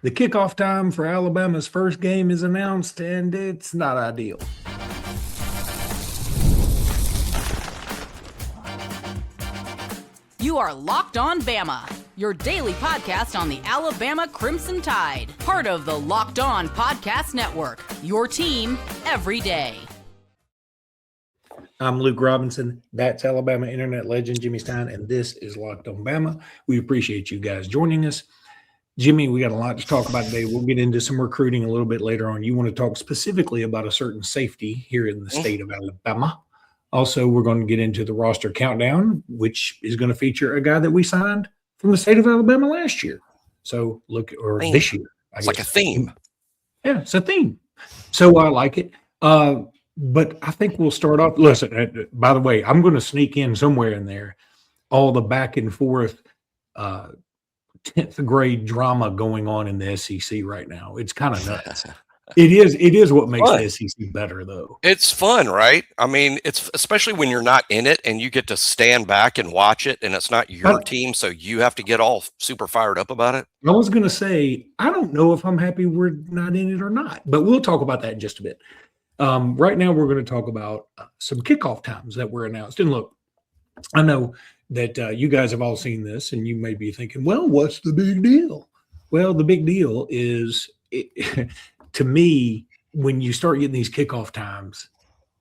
The kickoff time for Alabama's first game is announced, and it's not ideal. You are Locked On Bama, your daily podcast on the Alabama Crimson Tide. Part of the Locked On Podcast Network, your team every day. I'm Luke Robinson. That's Alabama internet legend Jimmy Stein, and this is Locked On Bama. We appreciate you guys joining us. Jimmy, we got a lot to talk about today. We'll get into some recruiting a little bit later on. You want to talk specifically about a certain safety here in the state of Alabama. Also, we're going to get into the roster countdown, which is going to feature a guy that we signed from the state of Alabama last year. So this year. It's like a theme. Yeah, it's a theme. So I like it. But I think we'll start off. Listen, by the way, I'm going to sneak in somewhere in there all the back and forth 10th grade drama going on in the SEC right now. It's kind of nuts. It is what makes the SEC better, though. It's fun, right? I mean, it's especially when you're not in it and you get to stand back and watch it, and it's not your team, so you have to get all super fired up about it. I was going to say, I don't know if I'm happy we're not in it or not, but we'll talk about that in just a bit. Right now, we're going to talk about some kickoff times that were announced. And look, I know that you guys have all seen this, and you may be thinking, well, what's the big deal? Well, the big deal is, to me, when you start getting these kickoff times,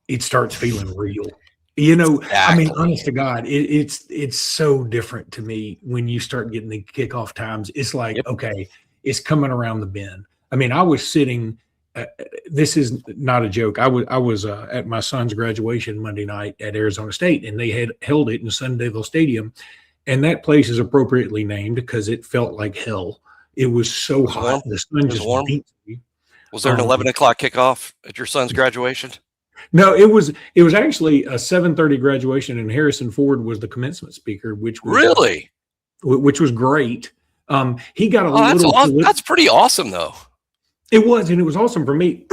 it starts feeling real. You know, exactly. I mean, honest to God, it's so different to me when you start getting the kickoff times. It's like, okay, it's coming around the bend. I mean, I was sitting this is not a joke. I was at my son's graduation Monday night at Arizona State, and they had held it in Sun Devil Stadium, and that place is appropriately named because it felt like hell. It was so hot. The sun just beat me. Was there an 11 o'clock kickoff at your son's graduation? No, it was actually a 7:30 graduation, and Harrison Ford was the commencement speaker, which was which was great. He got a that's pretty awesome, though. It was, and it was awesome for me.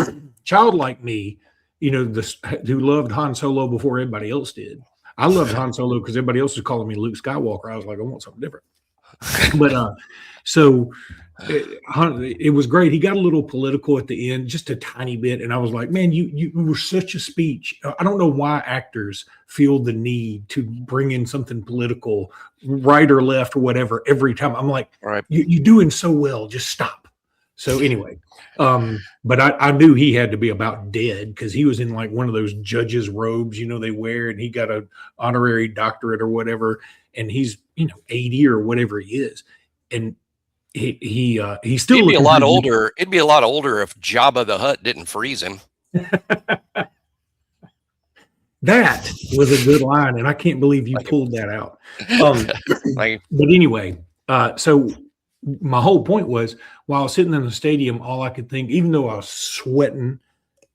Child like me, you know, who loved Han Solo before everybody else did. I loved Han Solo because everybody else was calling me Luke Skywalker. I was like, I want something different. But it was great. He got a little political at the end, just a tiny bit, and I was like, man, you were such a speech. I don't know why actors feel the need to bring in something political, right or left or whatever, every time. I'm like, all right, you're doing so well. Just stop. So anyway, but I knew he had to be about dead because he was in like one of those judges' robes, you know, they wear, and he got an honorary doctorate or whatever, and he's 80 or whatever he is, and he's still. He'd be a lot older. It'd be a lot older if Jabba the Hutt didn't freeze him. That was a good line, and I can't believe you pulled that out. But anyway, so. My whole point was, while I was sitting in the stadium, all I could think, even though I was sweating,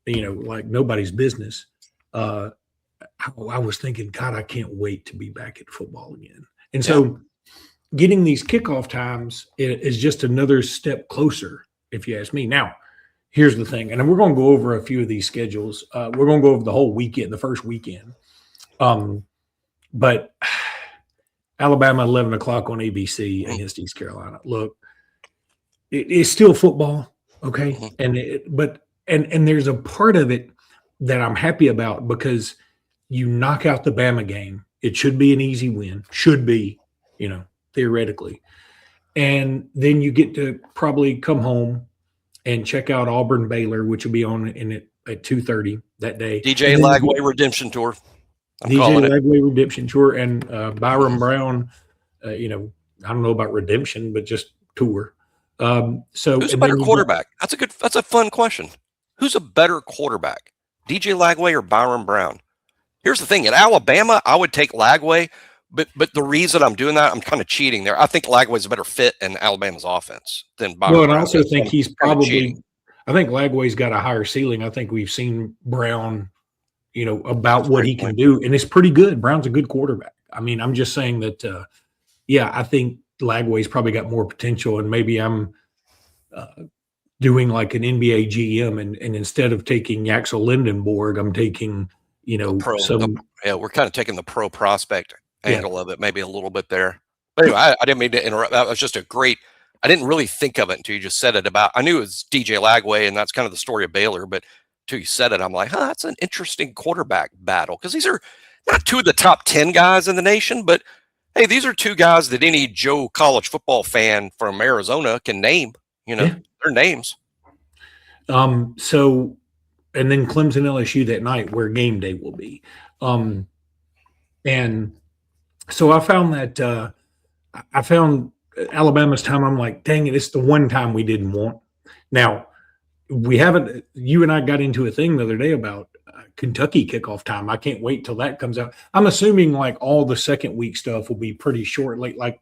like nobody's business, I was thinking, God, I can't wait to be back at football again. And so getting these kickoff times is just another step closer, if you ask me. Now, here's the thing, and we're going to go over a few of these schedules. We're going to go over the whole weekend, the first weekend. But Alabama, 11 o'clock on ABC against East Carolina. Look, it's still football, okay? And there's a part of it that I'm happy about because you knock out the Bama game. It should be an easy win. Should be, theoretically. And then you get to probably come home and check out Auburn Baylor, which will be on at 2:30 that day. DJ Lagway Redemption Tour. DJ Lagway Redemption Tour and Byron Brown, I don't know about redemption, but just tour. Who's a better quarterback? That's a fun question. Who's a better quarterback? DJ Lagway or Byron Brown? Here's the thing. At Alabama, I would take Lagway, but the reason I'm doing that, I'm kind of cheating there. I think Lagway's a better fit in Alabama's offense than Byron Brown. Well, and I also think he's probably – I think Lagway's got a higher ceiling. I think we've seen Brown – about what he can do. And it's pretty good. Brown's a good quarterback. I mean, I'm just saying that, I think Lagway's probably got more potential, and maybe I'm doing like an NBA GM and instead of taking Yaxel Lindenborg, I'm taking, we're kind of taking the pro prospect angle of it, maybe a little bit there. But anyway, I didn't mean to interrupt. That was just a great I didn't really think of it until you just said it I knew it was DJ Lagway, and that's kind of the story of Baylor, but until you said it, I'm like, that's an interesting quarterback battle, because these are not two of the top 10 guys in the nation, but hey, these are two guys that any Joe college football fan from Arizona can name, their names. So, and then Clemson LSU that night, where game day will be. And so I found that Alabama's time. I'm like, dang it, it's the one time we didn't want. Now, you and I got into a thing the other day about Kentucky kickoff time. I can't wait till that comes out. I'm assuming like all the second week stuff will be pretty short, like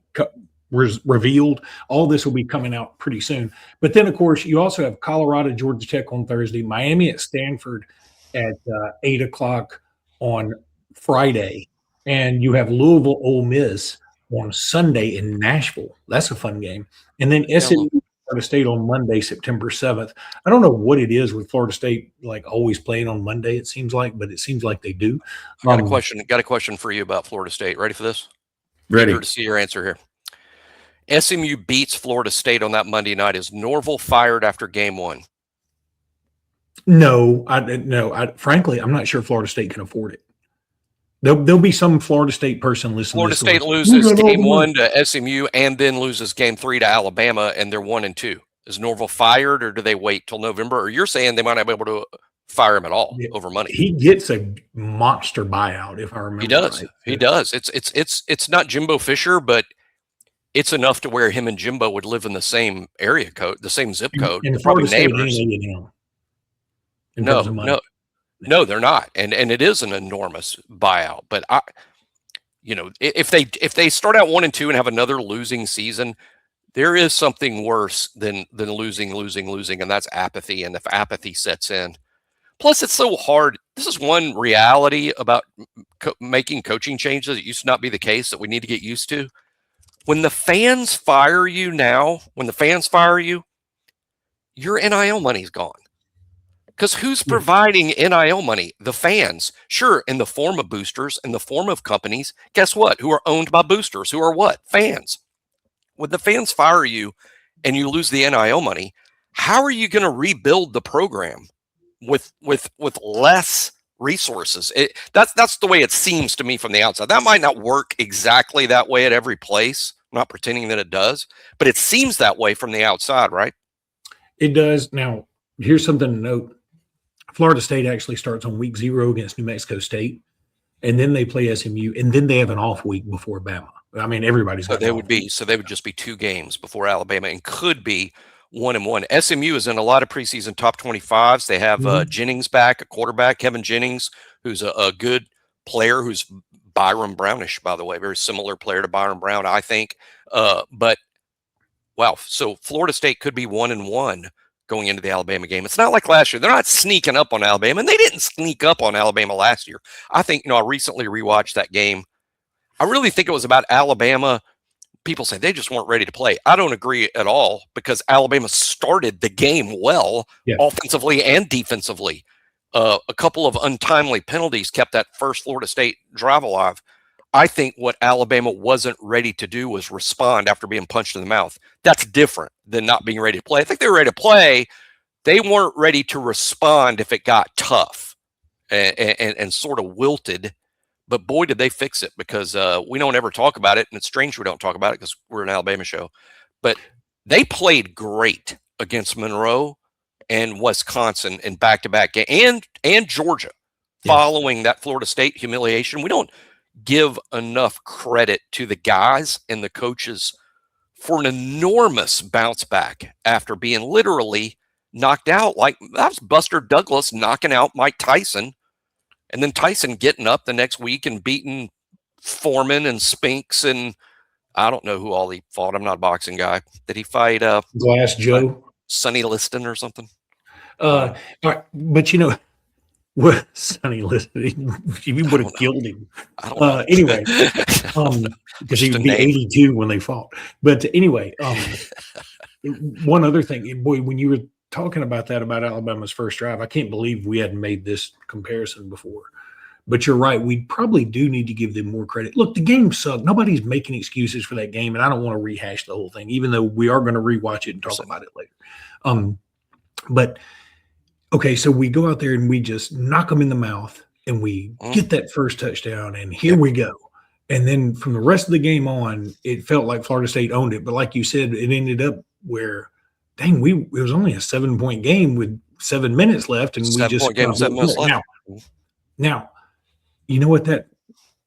revealed. All this will be coming out pretty soon. But then, of course, you also have Colorado, Georgia Tech on Thursday, Miami at Stanford at 8 o'clock on Friday, and you have Louisville, Ole Miss on Sunday in Nashville. That's a fun game. And then SMU, Florida State on Monday, September 7th. I don't know what it is with Florida State, like always playing on Monday, it seems like, but it seems like they do. Got a question for you about Florida State. Ready for this? Ready. Eager to see your answer here. SMU beats Florida State on that Monday night. Is Norvell fired after game one? No. Frankly, I'm not sure Florida State can afford it. There'll be some Florida State person listening. Florida State loses game one to SMU and then loses game 3 to Alabama, and they're 1-2. Is Norvell fired, or do they wait till November? Or you're saying they might not be able to fire him at all over money? He gets a monster buyout, if I remember. He does. Right. He does. It's not Jimbo Fisher, but it's enough to where him and Jimbo would live in the same area code, the same zip code. And probably Florida neighbors. No, they're not, and it is an enormous buyout. But if they start out 1-2 and have another losing season, there is something worse than losing, and that's apathy. And if apathy sets in, plus it's so hard. This is one reality about making coaching changes that used to not be the case that we need to get used to. When the fans fire you now, your NIL money's gone. Because who's providing NIL money? The fans. Sure, in the form of boosters, in the form of companies. Guess what? Who are owned by boosters? Who are what? Fans. When the fans fire you and you lose the NIL money, how are you going to rebuild the program with less resources? That's the way it seems to me from the outside. That might not work exactly that way at every place. I'm not pretending that it does, but it seems that way from the outside, right? It does. Now, here's something to note. Florida State actually starts on week 0 against New Mexico State, and then they play SMU, and then they have an off week before Bama. I mean, everybody's got they would just be 2 games before Alabama, and could be 1-1. SMU is in a lot of preseason top 25s. They have Jennings back, a quarterback, Kevin Jennings, who's a good player, who's Byron Brownish, by the way, very similar player to Byron Brown, I think. But wow, so Florida State could be 1-1 going into the Alabama game. It's not like last year. They're not sneaking up on Alabama, and they didn't sneak up on Alabama last year. I think, I recently rewatched that game. I really think it was about Alabama. People say they just weren't ready to play. I don't agree at all, because Alabama started the game well, offensively and defensively. A couple of untimely penalties kept that first Florida State drive alive. I think what Alabama wasn't ready to do was respond after being punched in the mouth. That's different than not being ready to play. I think they were ready to play. They weren't ready to respond if it got tough and sort of wilted. But boy, did they fix it, because we don't ever talk about it. And it's strange we don't talk about it because we're an Alabama show. But they played great against Monroe and Wisconsin in back-to-back games, and Georgia following that Florida State humiliation. We don't give enough credit to the guys and the coaches for an enormous bounce back after being literally knocked out. Like, that was Buster Douglas knocking out Mike Tyson, and then Tyson getting up the next week and beating Foreman and Spinks, and I don't know who all he fought. I'm not a boxing guy. Did he fight Glass Joe? Sonny Liston or something? All right, but what Sonny Liston, we would have killed him. Anyway, because he would be 82 when they fought. But anyway, one other thing, boy, when you were talking about that, about Alabama's first drive, I can't believe we hadn't made this comparison before. But you're right. We probably do need to give them more credit. Look, the game sucked. Nobody's making excuses for that game, and I don't want to rehash the whole thing, even though we are going to rewatch it and talk about it later. But okay, so we go out there and we just knock them in the mouth, and we get that first touchdown, and here we go. And then from the rest of the game on, it felt like Florida State owned it. But like you said, it ended up where, dang, it was only a 7-point game with 7 minutes left, and we just now, you know what, that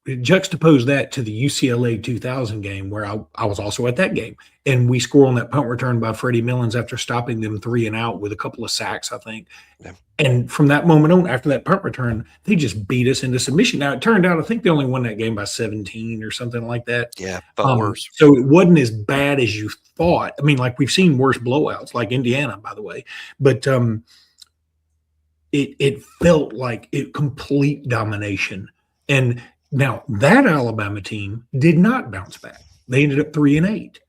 juxtapose that to the UCLA 2000 game where I was also at that game, and we score on that punt return by Freddie Millins after stopping them 3 and out with a couple of sacks, I think. Yeah. And from that moment on, after that punt return, they just beat us into submission. Now, it turned out, I think they only won that game by 17 or something like that. Yeah, but worse. So it wasn't as bad as you thought. I mean, like, we've seen worse blowouts, like Indiana, by the way. But it felt like complete domination. And now that Alabama team did not bounce back. They ended up 3 and 8.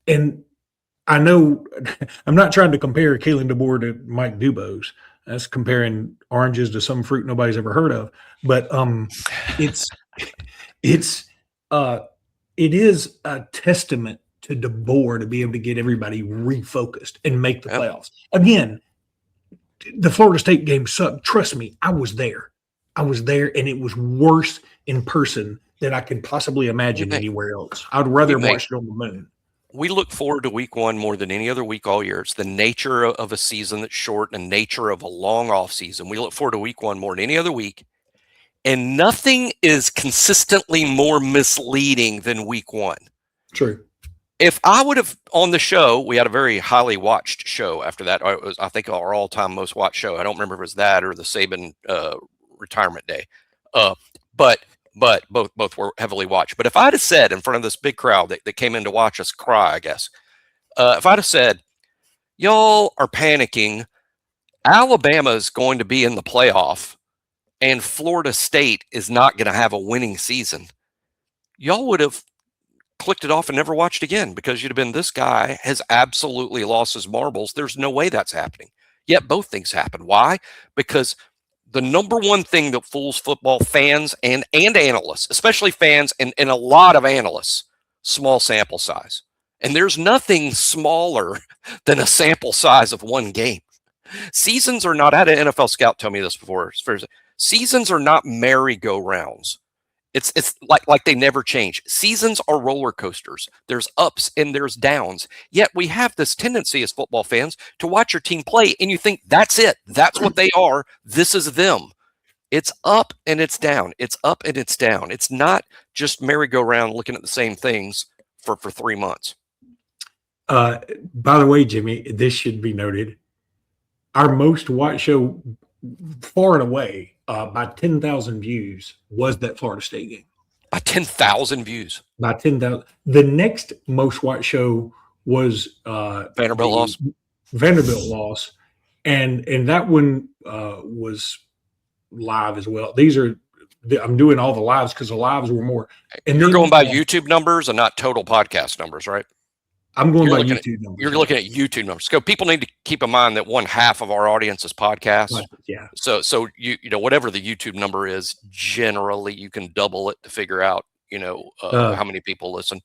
And I know I'm not trying to compare Kaylen DeBoer to Mike Dubose. That's comparing oranges to some fruit nobody's ever heard of. But it is a testament to DeBoer to be able to get everybody refocused and make the playoffs. Again, the Florida State game sucked. Trust me, I was there, and it was worse in person than I can possibly imagine anywhere else. I'd rather watch it on the moon. We look forward to week 1 more than any other week all year. It's the nature of a season that's short and the nature of a long off season. We look forward to week 1 more than any other week. And nothing is consistently more misleading than week 1. True. If I would have on the show, we had a very highly watched show after that. It was, I think, our all-time most watched show. I don't remember if it was that or the Saban retirement day. But both were heavily watched. But if I'd have said in front of this big crowd that came in to watch us cry, I guess, if I'd have said, y'all are panicking, Alabama is going to be in the playoff and Florida State is not going to have a winning season, y'all would have clicked it off and never watched again, because you'd have been, this guy has absolutely lost his marbles. There's no way that's happening. Yet both things happen. Why? Because the number one thing that fools football fans and analysts, especially fans and a lot of analysts, small sample size. And there's nothing smaller than a sample size of one game. Seasons are not, I had an NFL scout tell me this before. Seasons are not merry-go-rounds. It's like they never change. Seasons are roller coasters. There's ups and there's downs. Yet we have this tendency as football fans to watch your team play and you think that's it. That's what they are. This is them. It's up and it's down. It's up and it's down. It's not just merry-go-round looking at the same things for 3 months. By the way, Jimmy, this should be noted. Our most watched show far and away by 10,000 views was that Florida State game. By 10,000 views? By 10,000. The next most watched show was Vanderbilt loss. Vanderbilt loss. And that one was live as well. I'm doing all the lives because the lives were more. And you're going by YouTube numbers and not total podcast numbers, right? I'm going by YouTube numbers. You're looking at YouTube numbers. So people need to keep in mind that 1/2 of our audience is podcasts. Yeah. So you know, whatever the YouTube number is, generally you can double it to figure out, how many people listen.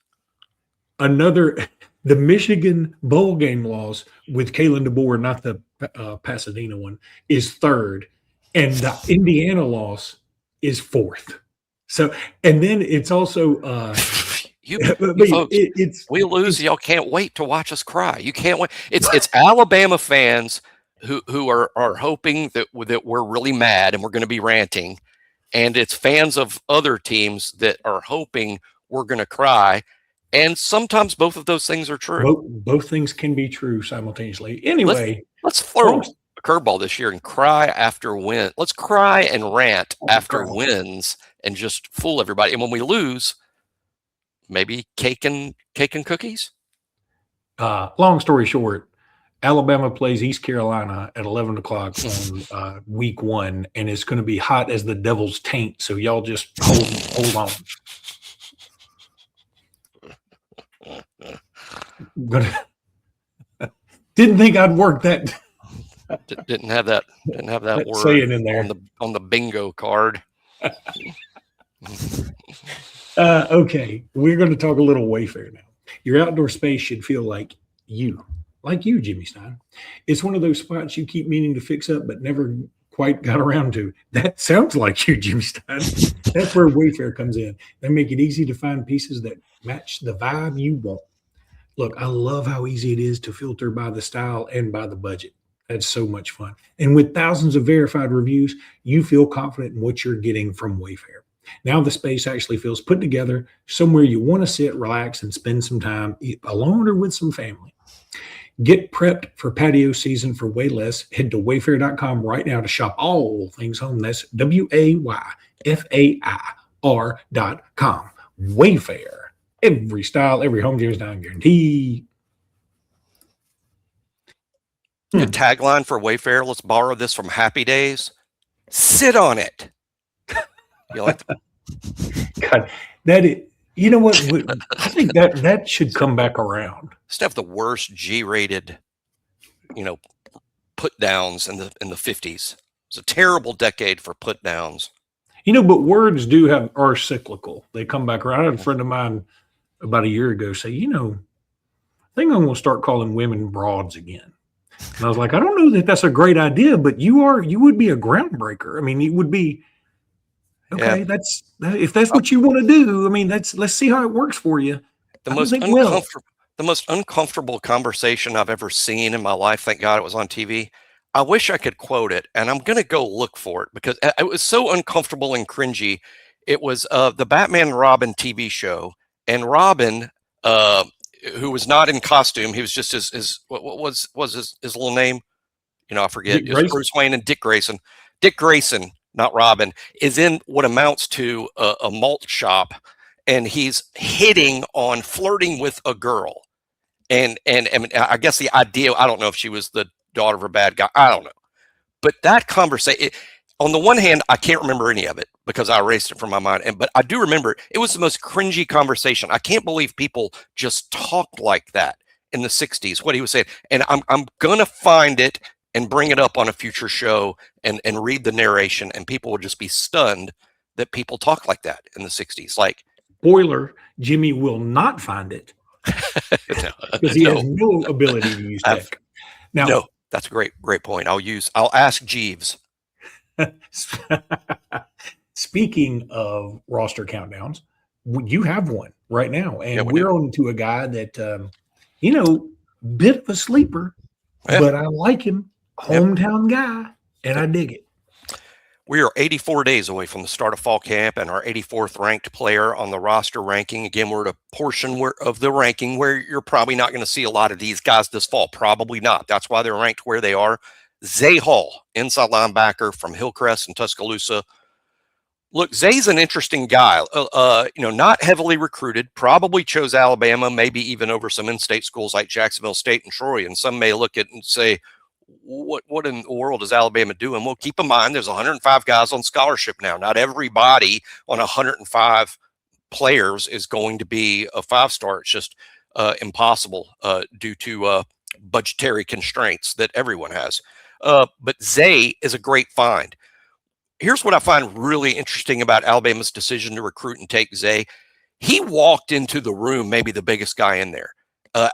The Michigan bowl game loss with Kaylen DeBoer, not the Pasadena one, is 3rd, and the Indiana loss is 4th. So, and then it's also. We lose. Y'all can't wait to watch us cry. You can't wait. It's Alabama fans who are hoping that we're really mad and we're going to be ranting, and it's fans of other teams that are hoping we're going to cry. And sometimes both of those things are true. Both things can be true simultaneously. Anyway, let's throw a curveball this year and cry after win. Let's cry and rant after wins and just fool everybody. And when we lose, maybe cake and cookies. Long story short, Alabama plays East Carolina at 11 o'clock on week 1, and it's going to be hot as the devil's taint. So y'all just hold on. Didn't think I'd work that. Didn't have that word saying in there on the bingo card. Okay, we're going to talk a little Wayfair now. Your outdoor space should feel like you, Jimmy Stein. It's one of those spots you keep meaning to fix up but never quite got around to. That sounds like you, Jimmy Stein. That's where Wayfair comes in. They make it easy to find pieces that match the vibe you want. Look, I love how easy it is to filter by the style and by the budget. That's so much fun. And with thousands of verified reviews, you feel confident in what you're getting from Wayfair. Now the space actually feels put together, somewhere you want to sit, relax, and spend some time alone or with some family. Get prepped for patio season for way less. Head to wayfair.com right now to shop all things home. That's WAYFAIR.com. Wayfair. Every style, every home tear is down guaranteed. The tagline for Wayfair, let's borrow this from Happy Days. Sit on it. You like that? God, you know what? I think that should come back around. Still have the worst G-rated, put downs in the 50s. It's a terrible decade for put downs. But words are cyclical. They come back around. I had a friend of mine about a year ago say, I think I'm going to start calling women broads again. And I was like, I don't know that that's a great idea, but you would be a groundbreaker. I mean, it would be, okay, yeah. If that's what you want to do, let's see how it works for you. The most uncomfortable conversation I've ever seen in my life, thank God it was on TV. I wish I could quote it, and I'm going to go look for it because it was so uncomfortable and cringy. It was the Batman and Robin TV show, and Robin, who was not in costume, he was just what was his little name? I forget. It was Bruce Wayne and Dick Grayson. Dick Grayson, not Robin, is in what amounts to a malt shop, and he's flirting with a girl, and I guess the idea, I don't know if she was the daughter of a bad guy, I don't know, but that conversation, on the one hand, I can't remember any of it because I erased it from my mind, but I do remember it was the most cringy conversation. I can't believe people just talked like that in the 60s, what he was saying, and I'm gonna find it and bring it up on a future show and read the narration, and people would just be stunned that people talk like that in the 60s. Like, spoiler, Jimmy will not find it because he has no ability to use tech. Now, no, that's a great point. I'll ask Jeeves. Speaking of roster countdowns, you have one right now, and we're on to a guy that, bit of a sleeper, but I like him. Hometown guy, and I dig it. We are 84 days away from the start of fall camp and our 84th ranked player on the roster ranking. Again, we're at a portion of the ranking where you're probably not going to see a lot of these guys this fall. Probably not. That's why they're ranked where they are. Zay Hall, inside linebacker from Hillcrest in Tuscaloosa. Look, Zay's an interesting guy. Not heavily recruited. Probably chose Alabama, maybe even over some in-state schools like Jacksonville State and Troy. And some may look at it and say, what in the world is Alabama doing? Well, keep in mind, there's 105 guys on scholarship now. Not everybody on 105 players is going to be a five-star. It's just impossible due to budgetary constraints that everyone has. But Zay is a great find. Here's what I find really interesting about Alabama's decision to recruit and take Zay. He walked into the room, maybe the biggest guy in there.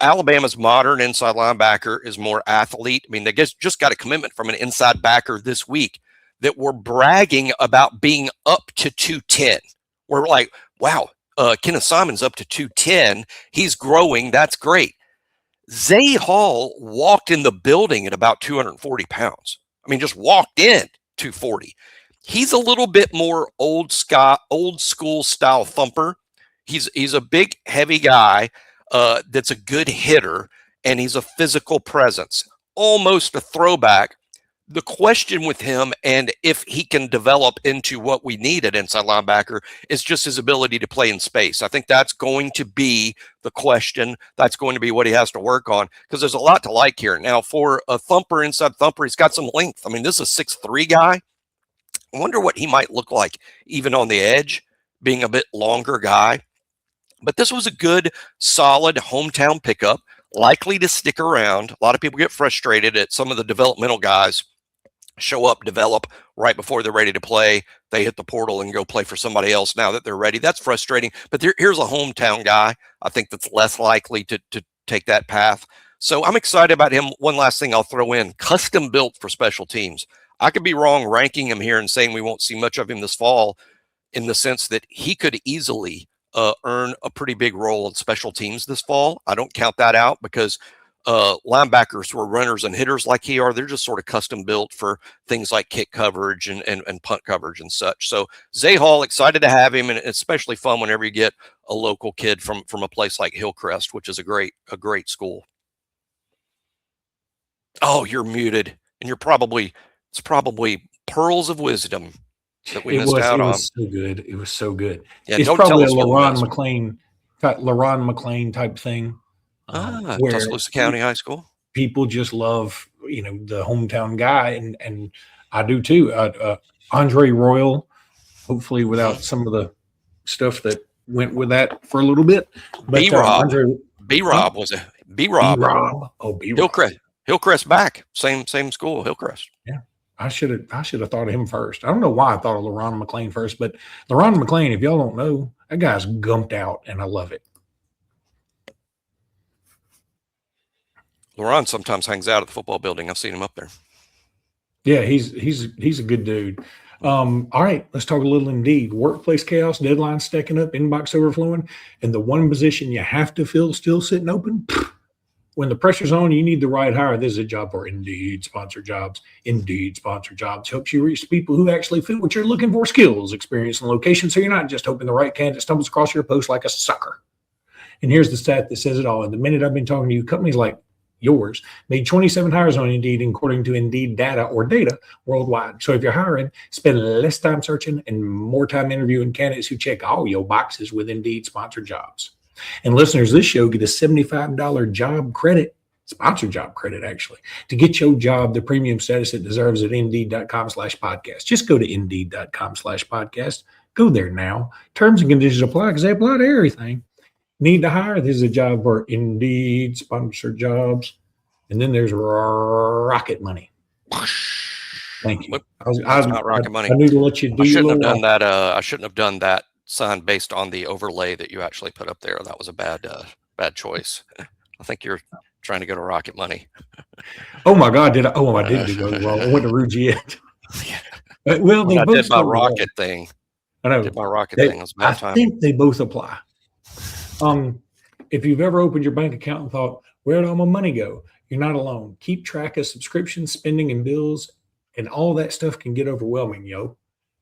Alabama's modern inside linebacker is more athlete. I mean, they just got a commitment from an inside backer this week that we're bragging about being up to 210. We're like, wow, Kenneth Simon's up to 210. He's growing. That's great. Zay Hall walked in the building at about 240 pounds. I mean, just walked in 240. He's a little bit more old school style thumper. He's a big, heavy guy. That's a good hitter, and he's a physical presence, almost a throwback. The question with him, and if he can develop into what we need at inside linebacker, is just his ability to play in space. I think that's going to be the question. That's going to be what he has to work on, because there's a lot to like here. Now, for a thumper, inside thumper, he's got some length. I mean, this is a 6'3" guy. I wonder what he might look like even on the edge, being a bit longer guy. But this was a good, solid hometown pickup, likely to stick around. A lot of people get frustrated at some of the developmental guys show up, develop right before they're ready to play. They hit the portal and go play for somebody else now that they're ready. That's frustrating. But here's a hometown guy, I think, that's less likely to take that path. So I'm excited about him. One last thing I'll throw in, custom built for special teams. I could be wrong ranking him here and saying we won't see much of him this fall, in the sense that he could easily earn a pretty big role in special teams this fall. I don't count that out, because linebackers who are runners and hitters like he are, they're just sort of custom built for things like kick coverage and punt coverage and such. So Zay Hall, excited to have him, and especially fun whenever you get a local kid from a place like Hillcrest, which is a great school. Oh, you're muted, and it's probably pearls of wisdom that we missed out on. It was so good. It was so good. Yeah, it's probably a LaRon McClain type thing. Tuscaloosa County High School. People just love, the hometown guy, and I do too. Andre Royal, hopefully without some of the stuff that went with that for a little bit. But B-Rob was a B-Rob. Oh, B-Rob. Hillcrest back. Same school, Hillcrest. Yeah. I should have thought of him first. I don't know why I thought of LaRon McClain first, but LaRon McClain, if y'all don't know, that guy's gumped out, and I love it. LaRon sometimes hangs out at the football building. I've seen him up there. Yeah, he's a good dude. All right, let's talk a little Indeed. Workplace chaos, deadlines stacking up, inbox overflowing, and the one position you have to fill still sitting open. When the pressure's on, you need the right hire. This is a job for Indeed Sponsored Jobs. Indeed Sponsored Jobs helps you reach people who actually fit what you're looking for: skills, experience, and location. So you're not just hoping the right candidate stumbles across your post like a sucker. And here's the stat that says it all. In the minute I've been talking to you, companies like yours made 27 hires on Indeed, according to Indeed data worldwide. So if you're hiring, spend less time searching and more time interviewing candidates who check all your boxes with Indeed Sponsored Jobs. And listeners, this show get a $75 job credit, sponsored job credit, actually, to get your job the premium status it deserves at Indeed.com/podcast. Just go to Indeed.com/podcast. Go there now. Terms and conditions apply, because they apply to everything. Need to hire? This is a job for Indeed Sponsored Jobs. And then there's Rocket Money. Thank you. I not Rocket Money. I need to let you do. I shouldn't have done that. I shouldn't have done that sign based on the overlay that you actually put up there. That was a bad choice. I think you're trying to go to Rocket Money. Oh my God! I did go wrong. I went to Rugiet. Well, I did my Rocket thing. I know. Did my Rocket thing. It was bad I think they both apply. If you've ever opened your bank account and thought, where did all my money go? You're not alone. Keep track of subscriptions, spending, and bills, and all that stuff can get overwhelming, yo.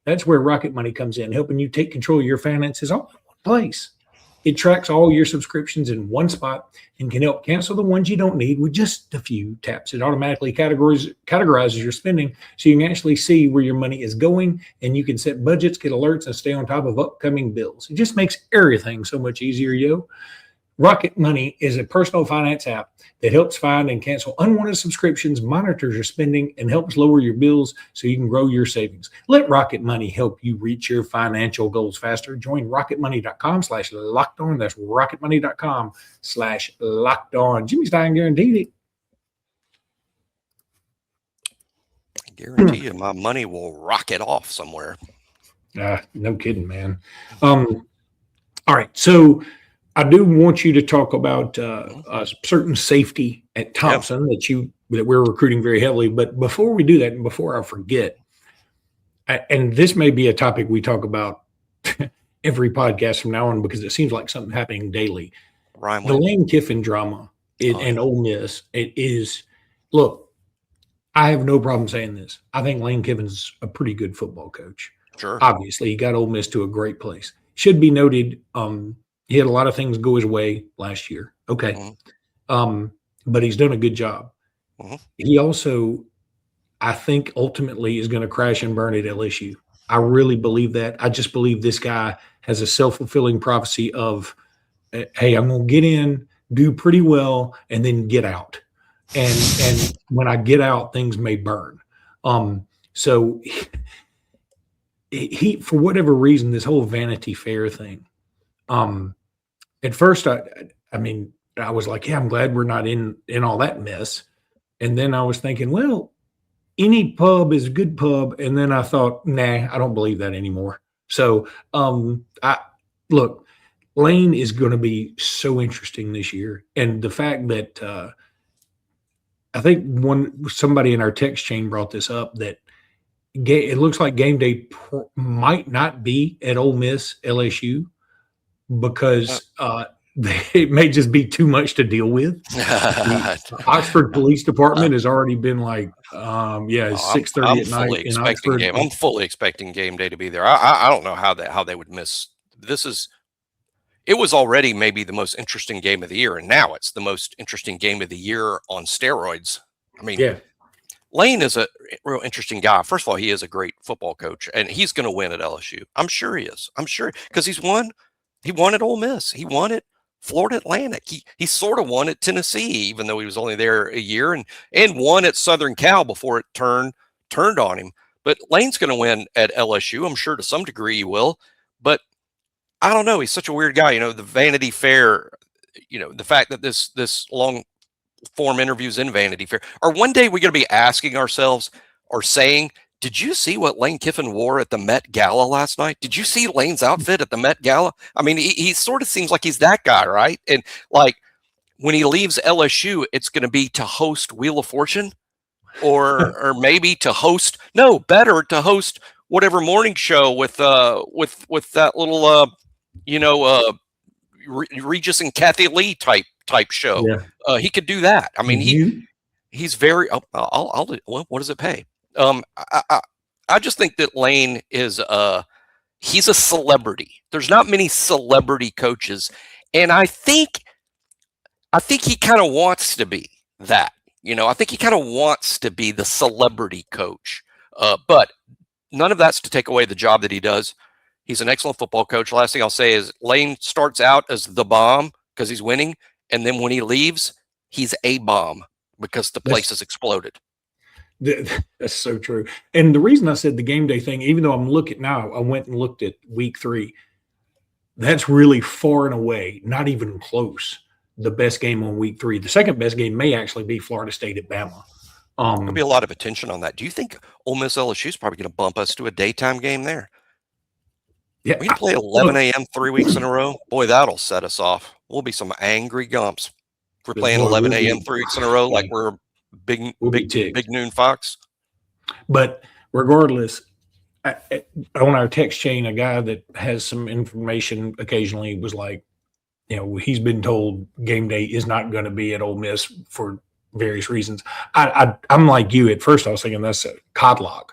That's where Rocket Money comes in, helping you take control of your finances all in one place. It tracks all your subscriptions in one spot and can help cancel the ones you don't need with just a few taps. It automatically categorizes your spending so you can actually see where your money is going, and you can set budgets, get alerts, and stay on top of upcoming bills. It just makes everything so much easier, yo. Rocket Money is a personal finance app that helps find and cancel unwanted subscriptions, monitors your spending, and helps lower your bills so you can grow your savings. Let Rocket Money help you reach your financial goals faster. Join rocketmoney.com/lockedon. That's rocketmoney.com/lockedon. Jimmy Stein guaranteed it. I guarantee you my money will rocket off somewhere. No kidding, man. All right, so I do want you to talk about a certain safety at Thompson that we're recruiting very heavily. But before we do that, and before I forget, and this may be a topic we talk about every podcast from now on, because it seems like something happening daily. The Lane Kiffin drama and Ole Miss. It is. Look, I have no problem saying this. I think Lane Kiffin's a pretty good football coach. Sure. Obviously, he got Ole Miss to a great place. Should be noted. He had a lot of things go his way last year. Okay. Mm-hmm. But he's done a good job. Mm-hmm. He also, I think, ultimately is going to crash and burn at LSU. I really believe that. I just believe this guy has a self-fulfilling prophecy of, hey, I'm going to get in, do pretty well, and then get out. And when I get out, things may burn. So he, for whatever reason, this whole Vanity Fair thing, at first, I was like, yeah, I'm glad we're not in all that mess. And then I was thinking, well, any pub is a good pub. And then I thought, nah, I don't believe that anymore. So look, Lane is going to be so interesting this year. And the fact that I think somebody in our text chain brought this up, that it looks like game day might not be at Ole Miss LSU because it may just be too much to deal with. The Oxford Police Department has already been like, it's 6:30 at night in Oxford. I'm fully expecting game day to be there. I don't know how they would miss. It was already maybe the most interesting game of the year, and now it's the most interesting game of the year on steroids. I mean, Lane is a real interesting guy. First of all, he is a great football coach, and he's going to win at LSU. I'm sure he is. I'm sure because he's won. He won at Ole Miss. He won at Florida Atlantic. He sort of won at Tennessee, even though he was only there a year, and won at Southern Cal before it turned on him. But Lane's going to win at LSU. I'm sure to some degree he will, but I don't know. He's such a weird guy. You know, the Vanity Fair, you know, the fact that this long form interviews in Vanity Fair, or one day we're going to be asking ourselves or saying, did you see what Lane Kiffin wore at the Met Gala last night? Did you see Lane's outfit at the Met Gala? I mean, he sort of seems like he's that guy, right? And like when he leaves LSU, it's going to be to host Wheel of Fortune or maybe to host, to host whatever morning show with that little, Regis and Kathy Lee type show. Yeah. He could do that. I mean, he's very. What does it pay? I just think that Lane is he's a celebrity. There's not many celebrity coaches, and I think he kind of wants to be that. You know, I think he kind of wants to be the celebrity coach. But none of that's to take away the job that he does. He's an excellent football coach. Last thing I'll say is Lane starts out as the bomb because he's winning. And then when he leaves, he's a bomb because the place has exploded. That's so true. And the reason I said the game day thing, even though I'm looking now, I went and looked at week 3. That's really far and away, not even close, the best game on week 3. The second best game may actually be Florida State at Bama. There'll be a lot of attention on that. Do you think Ole Miss LSU is probably going to bump us to a daytime game there? Yeah, we play 11 a.m. 3 weeks in a row. Boy, that'll set us off. We'll be some angry gumps. If we're playing 11 a.m. 3 weeks in a row, like we're big noon Fox. But regardless, on our text chain, a guy that has some information occasionally was like, you know, he's been told game day is not going to be at Ole Miss for various reasons. I'm like you. At first, I was thinking that's a codlock.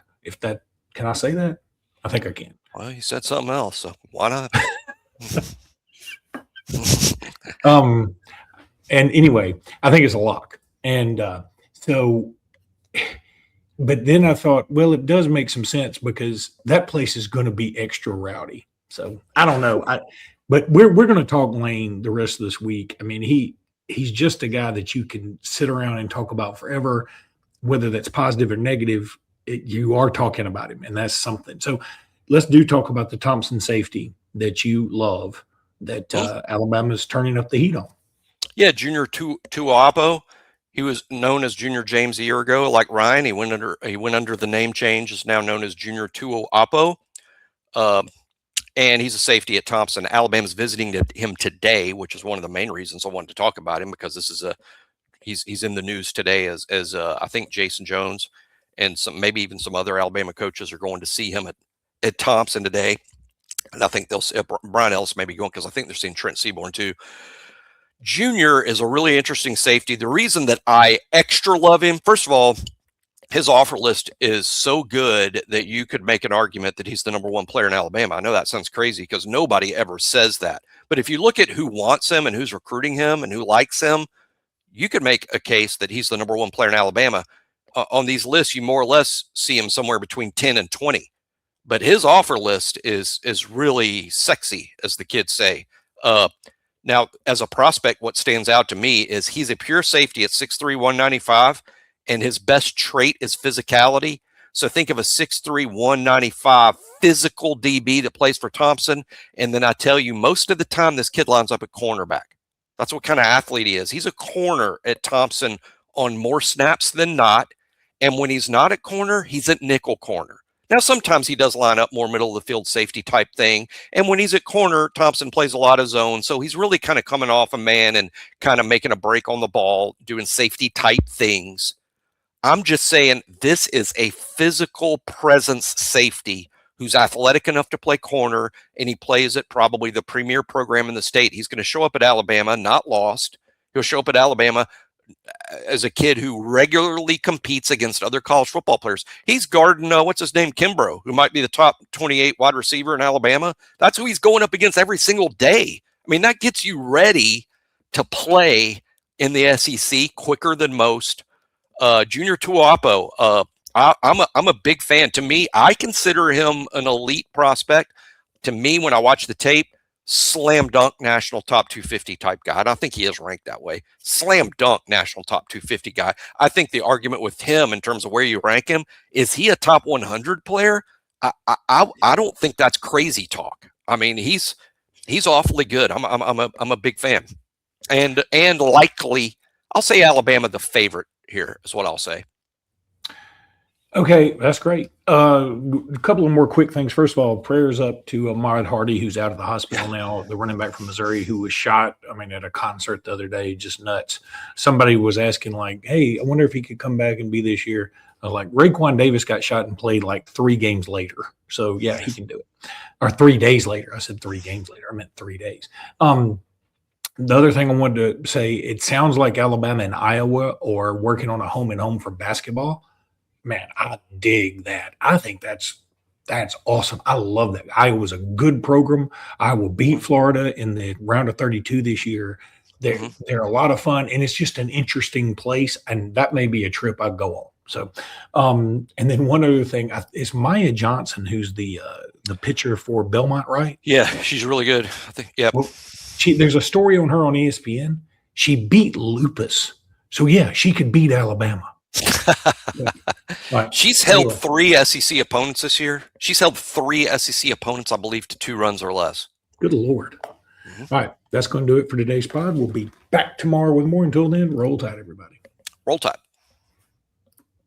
Can I say that? I think I can. Well, you said something else, so why not? And anyway, I think it's a lock. And but then I thought, well, it does make some sense because that place is going to be extra rowdy. So I don't know. But we're going to talk Lane the rest of this week. I mean, he's just a guy that you can sit around and talk about forever, whether that's positive or negative. You are talking about him, and that's something. So let's talk about the Thompson safety that you love, that Alabama's turning up the heat on. Yeah, Junior Tuu'upo. He was known as Junior James a year ago, like Ryan. He went under the name change. Is now known as Junior Tuu'upo. And he's a safety at Thompson. Alabama's visiting him today, which is one of the main reasons I wanted to talk about him, because this is he's in the news today as I think Jason Jones and maybe even some other Alabama coaches are going to see him at Thompson today. And I think Brian Ellis may be going because I think they're seeing Trent Seaborn too. Junior is a really interesting safety. The reason that I extra love him, first of all, his offer list is so good that you could make an argument that he's the number 1 player in Alabama. I know that sounds crazy because nobody ever says that. But if you look at who wants him and who's recruiting him and who likes him, you could make a case that he's the number 1 player in Alabama. On these lists, you more or less see him somewhere between 10 and 20. But his offer list is really sexy, as the kids say. Now, as a prospect, what stands out to me is he's a pure safety at 6'3", 195, and his best trait is physicality. So think of a 6'3", 195 physical DB that plays for Thompson, and then I tell you, most of the time this kid lines up at cornerback. That's what kind of athlete he is. He's a corner at Thompson on more snaps than not, And when he's not at corner, he's at nickel corner. Now, sometimes he does line up more middle of the field safety type thing. And when he's at corner, Thompson plays a lot of zone. So he's really kind of coming off a man and kind of making a break on the ball, doing safety type things. I'm just saying this is a physical presence safety who's athletic enough to play corner, and he plays at probably the premier program in the state. He's going to show up at Alabama, not lost. He'll show up at Alabama as a kid who regularly competes against other college football players. He's guarding, what's his name, Kimbrough, who might be the top 28 wide receiver in Alabama. That's who he's going up against every single day. I mean, that gets you ready to play in the SEC quicker than most. Junior Tuu'upo, I'm a big fan. To me, I consider him an elite prospect. To me, when I watch the tape, slam dunk national top 250 type guy. And I think he is ranked that way. Slam dunk national top 250 guy. I think the argument with him in terms of where you rank him, is he a top 100 player? I don't think that's crazy talk. I mean, he's awfully good. I'm a big fan. And likely, I'll say Alabama the favorite here is what I'll say. Okay, that's great. A couple of more quick things. First of all, prayers up to Ahmad Hardy, who's out of the hospital now, the running back from Missouri who was shot, at a concert the other day, just nuts. Somebody was asking, like, hey, I wonder if he could come back and be this year. Like, Raekwon Davis got shot and played like 3 games later. So, yeah, he can do it. Or 3 days later. I said 3 games later. I meant 3 days. The other thing I wanted to say, it sounds like Alabama and Iowa are working on a home and home for basketball. Man, I dig that. I think that's awesome. I love that. Iowa's a good program. Iowa beat Florida in the round of 32 this year. They're a lot of fun, and it's just an interesting place, and that may be a trip I'd go on. So, and then one other thing is Maya Johnson, who's the pitcher for Belmont, right? Yeah, she's really good. I think. Yeah. Well, there's a story on her on ESPN. She beat lupus, so yeah, she could beat Alabama. Right. She's held 3 SEC opponents this year. She's held 3 SEC opponents, I believe, to 2 runs or less. Good Lord. All right, that's going to do it for today's pod. We'll be back tomorrow with more. Until then, roll tide, everybody. Roll tide.